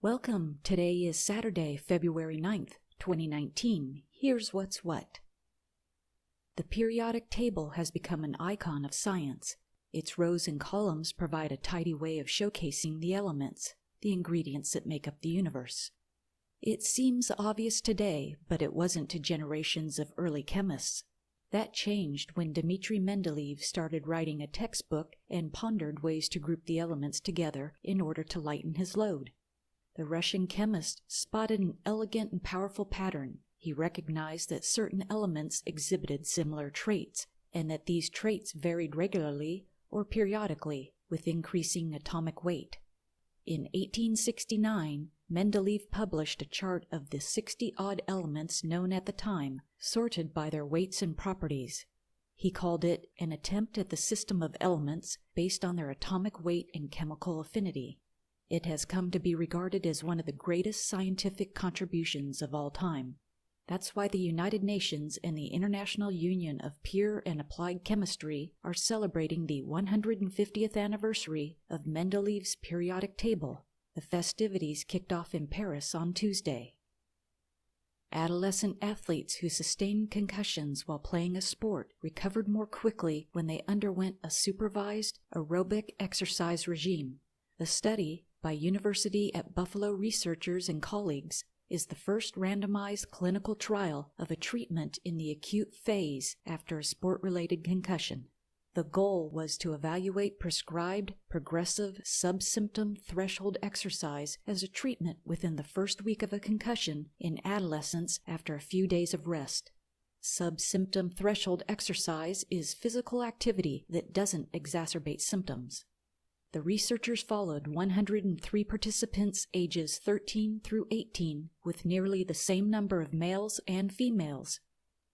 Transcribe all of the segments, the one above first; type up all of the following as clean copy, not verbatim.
Welcome. Today is Saturday, February 9th, 2019. Here's what's what. The periodic table has become an icon of science. Its rows and columns provide a tidy way of showcasing the elements, the ingredients that make up the universe. It seems obvious today, but it wasn't to generations of early chemists. That changed when Dmitri Mendeleev started writing a textbook and pondered ways to group the elements together in order to lighten his load. The Russian chemist spotted an elegant and powerful pattern. He recognized that certain elements exhibited similar traits, and that these traits varied regularly or periodically with increasing atomic weight. In 1869, Mendeleev published a chart of the 60-odd elements known at the time, sorted by their weights and properties. He called it an attempt at the system of elements based on their atomic weight and chemical affinity. It has come to be regarded as one of the greatest scientific contributions of all time. That's why the United Nations and the International Union of Pure and Applied Chemistry are celebrating the 150th anniversary of Mendeleev's periodic table. The festivities kicked off in Paris on Tuesday. Adolescent athletes who sustained concussions while playing a sport recovered more quickly when they underwent a supervised aerobic exercise regime. The study, by University at Buffalo researchers and colleagues, is the first randomized clinical trial of a treatment in the acute phase after a sport-related concussion. The goal was to evaluate prescribed progressive subsymptom threshold exercise as a treatment within the first week of a concussion in adolescents after a few days of rest. Subsymptom threshold exercise is physical activity that doesn't exacerbate symptoms. The researchers followed 103 participants ages 13 through 18 with nearly the same number of males and females.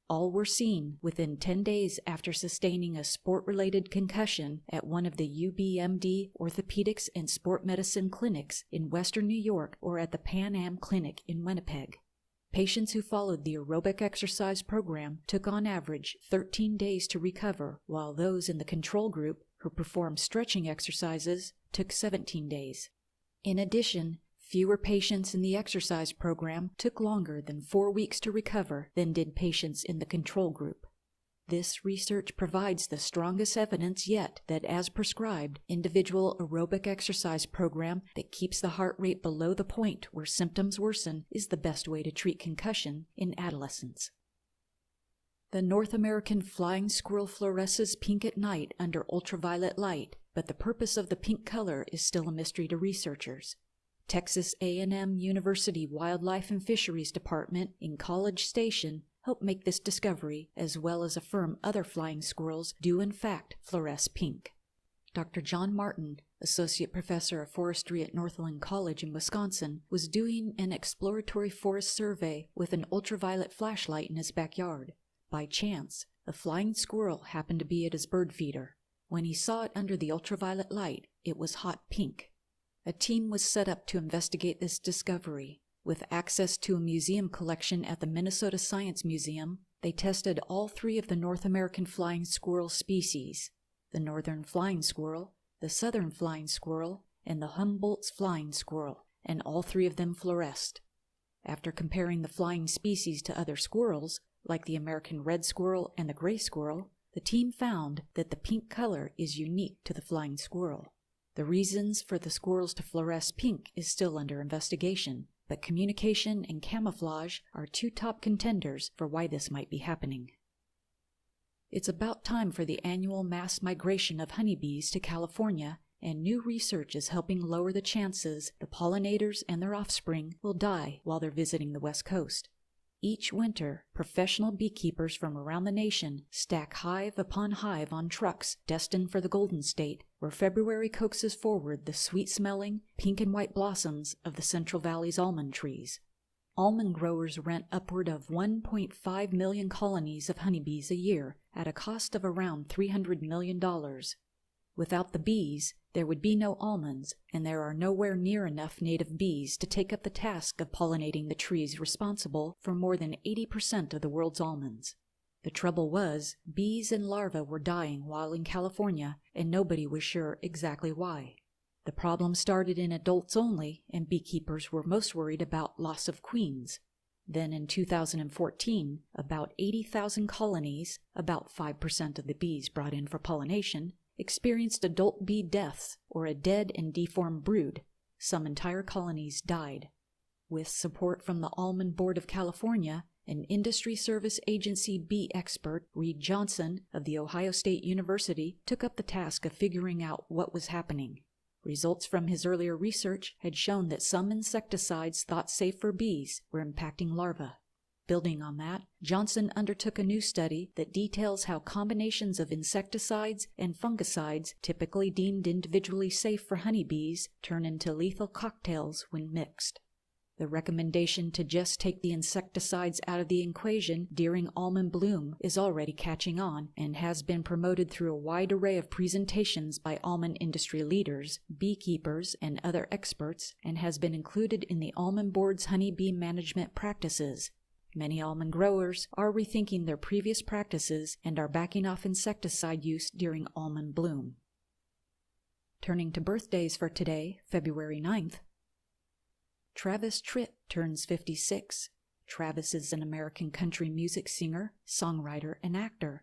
All were seen within 10 days after sustaining a sport-related concussion at one of the UBMD Orthopedics and Sport Medicine clinics in Western New York or at the Pan Am Clinic in Winnipeg. Patients who followed the aerobic exercise program took on average 13 days to recover, while those in the control group who performed stretching exercises took 17 days. In addition, fewer patients in the exercise program took longer than 4 weeks to recover than did patients in the control group. This research provides the strongest evidence yet that, as prescribed, individual aerobic exercise program that keeps the heart rate below the point where symptoms worsen is the best way to treat concussion in adolescents. The North American flying squirrel fluoresces pink at night under ultraviolet light, but the purpose of the pink color is still a mystery to researchers. Texas A&M University Wildlife and Fisheries Department in College Station helped make this discovery, as well as affirm other flying squirrels do in fact fluoresce pink. Dr. John Martin, Associate Professor of Forestry at Northland College in Wisconsin, was doing an exploratory forest survey with an ultraviolet flashlight in his backyard. By chance, a flying squirrel happened to be at his bird feeder. When he saw it under the ultraviolet light, it was hot pink. A team was set up to investigate this discovery. With access to a museum collection at the Minnesota Science Museum, they tested all 3 of the North American flying squirrel species: the northern flying squirrel, the southern flying squirrel, and the Humboldt's flying squirrel, and all 3 of them fluoresced. After comparing the flying species to other squirrels, like the American red squirrel and the gray squirrel, the team found that the pink color is unique to the flying squirrel. The reasons for the squirrels to fluoresce pink is still under investigation, but communication and camouflage are 2 top contenders for why this might be happening. It's about time for the annual mass migration of honeybees to California, and new research is helping lower the chances the pollinators and their offspring will die while they're visiting the West Coast. Each winter, professional beekeepers from around the nation stack hive upon hive on trucks destined for the Golden State, where February coaxes forward the sweet-smelling pink and white blossoms of the Central Valley's almond trees. Almond growers rent upward of 1.5 million colonies of honeybees a year at a cost of around $300 million. Without the bees, there would be no almonds, and there are nowhere near enough native bees to take up the task of pollinating the trees responsible for more than 80% of the world's almonds. The trouble was, bees and larvae were dying while in California, and nobody was sure exactly why. The problem started in adults only, and beekeepers were most worried about loss of queens. Then in 2014, about 80,000 colonies, about 5% of the bees brought in for pollination, experienced adult bee deaths, or a dead and deformed brood. Some entire colonies died. With support from the Almond Board of California, an industry service agency bee expert, Reed Johnson of The Ohio State University, took up the task of figuring out what was happening. Results from his earlier research had shown that some insecticides thought safe for bees were impacting larvae. Building on that, Johnson undertook a new study that details how combinations of insecticides and fungicides typically deemed individually safe for honeybees turn into lethal cocktails when mixed. The recommendation to just take the insecticides out of the equation during almond bloom is already catching on and has been promoted through a wide array of presentations by almond industry leaders, beekeepers, and other experts, and has been included in the Almond Board's honeybee management practices. Many almond growers are rethinking their previous practices and are backing off insecticide use during almond bloom. Turning to birthdays for today, February 9th, Travis Tritt turns 56. Travis is an American country music singer, songwriter, and actor.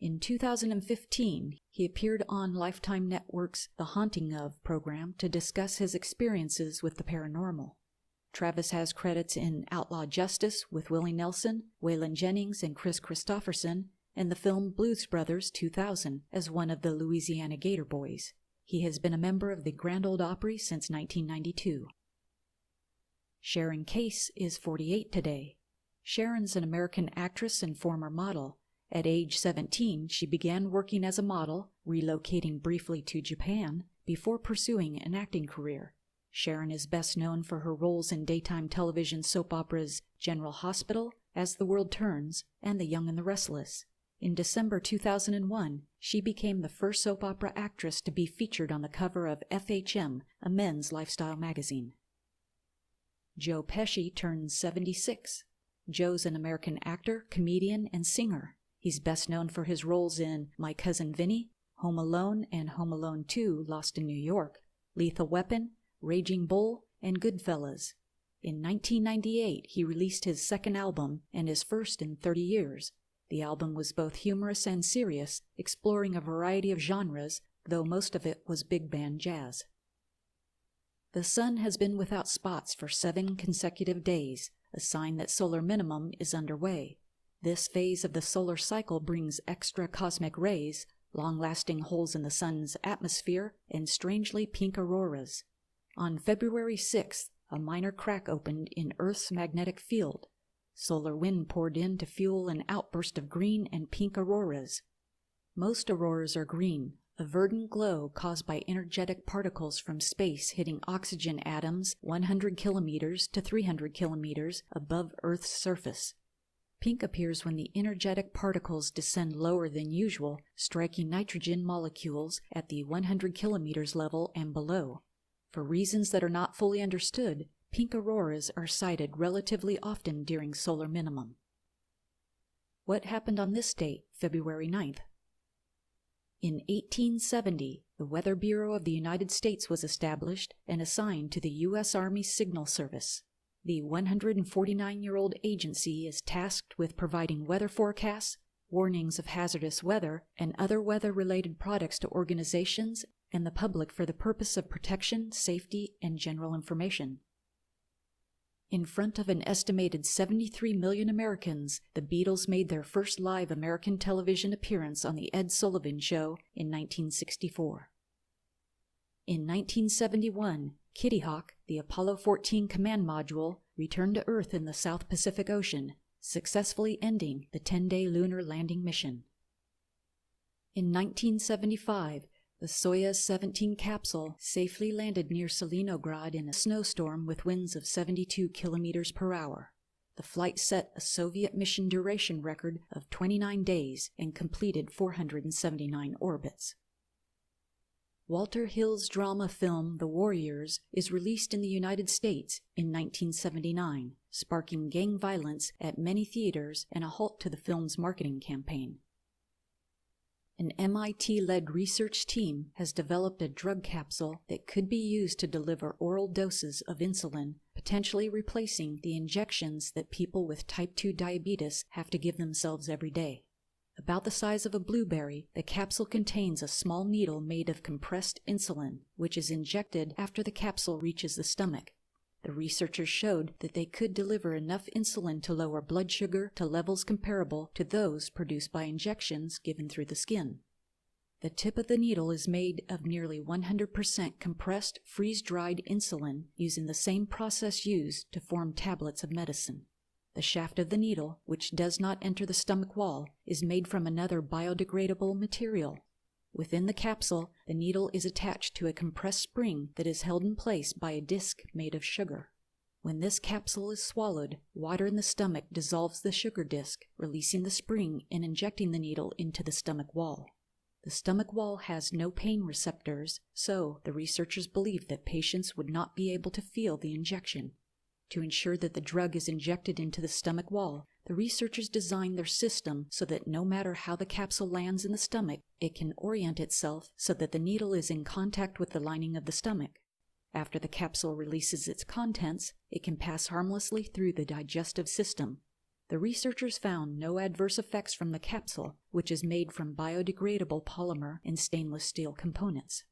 In 2015, he appeared on Lifetime Network's The Haunting Of program to discuss his experiences with the paranormal. Travis has credits in Outlaw Justice with Willie Nelson, Waylon Jennings, and Chris Christopherson, and the film Blues Brothers 2000 as one of the Louisiana Gator Boys. He has been a member of the Grand Ole Opry since 1992. Sharon Case is 48 today. Sharon's an American actress and former model. At age 17, she began working as a model, relocating briefly to Japan, before pursuing an acting career. Sharon is best known for her roles in daytime television soap operas General Hospital, As the World Turns, and The Young and the Restless. In December 2001, she became the first soap opera actress to be featured on the cover of FHM, a men's lifestyle magazine. Joe Pesci turns 76. Joe's an American actor, comedian, and singer. He's best known for his roles in My Cousin Vinny, Home Alone and Home Alone 2, Lost in New York, Lethal Weapon, Raging Bull, and Goodfellas. In 1998, he released his second album and his first in 30 years. The album was both humorous and serious, exploring a variety of genres, though most of it was big band jazz. The sun has been without spots for 7 consecutive days, a sign that solar minimum is underway. This phase of the solar cycle brings extra cosmic rays, long-lasting holes in the sun's atmosphere, and strangely pink auroras. On February 6th, a minor crack opened in Earth's magnetic field. Solar wind poured in to fuel an outburst of green and pink auroras. Most auroras are green, a verdant glow caused by energetic particles from space hitting oxygen atoms 100 kilometers to 300 kilometers above Earth's surface. Pink appears when the energetic particles descend lower than usual, striking nitrogen molecules at the 100 kilometers level and below. For reasons that are not fully understood, pink auroras are sighted relatively often during solar minimum. What happened on this date, February 9th? In 1870, the Weather Bureau of the United States was established and assigned to the U.S. Army Signal Service. The 149-year-old agency is tasked with providing weather forecasts, warnings of hazardous weather, and other weather-related products to organizations and the public for the purpose of protection, safety, and general information. In front of an estimated 73 million Americans, the Beatles made their first live American television appearance on The Ed Sullivan Show in 1964. In 1971, Kitty Hawk, the Apollo 14 command module, returned to Earth in the South Pacific Ocean, successfully ending the 10-day lunar landing mission. In 1975, the Soyuz 17 capsule safely landed near Selenograd in a snowstorm with winds of 72 kilometers per hour. The flight set a Soviet mission duration record of 29 days and completed 479 orbits. Walter Hill's drama film The Warriors is released in the United States in 1979, sparking gang violence at many theaters and a halt to the film's marketing campaign. An MIT-led research team has developed a drug capsule that could be used to deliver oral doses of insulin, potentially replacing the injections that people with type 2 diabetes have to give themselves every day. About the size of a blueberry, the capsule contains a small needle made of compressed insulin, which is injected after the capsule reaches the stomach. The researchers showed that they could deliver enough insulin to lower blood sugar to levels comparable to those produced by injections given through the skin. The tip of the needle is made of nearly 100% compressed, freeze-dried insulin using the same process used to form tablets of medicine. The shaft of the needle, which does not enter the stomach wall, is made from another biodegradable material. Within the capsule, the needle is attached to a compressed spring that is held in place by a disc made of sugar. When this capsule is swallowed, water in the stomach dissolves the sugar disc, releasing the spring and injecting the needle into the stomach wall. The stomach wall has no pain receptors, so the researchers believe that patients would not be able to feel the injection. To ensure that the drug is injected into the stomach wall, the researchers designed their system so that no matter how the capsule lands in the stomach, it can orient itself so that the needle is in contact with the lining of the stomach. After the capsule releases its contents, it can pass harmlessly through the digestive system. The researchers found no adverse effects from the capsule, which is made from biodegradable polymer and stainless steel components.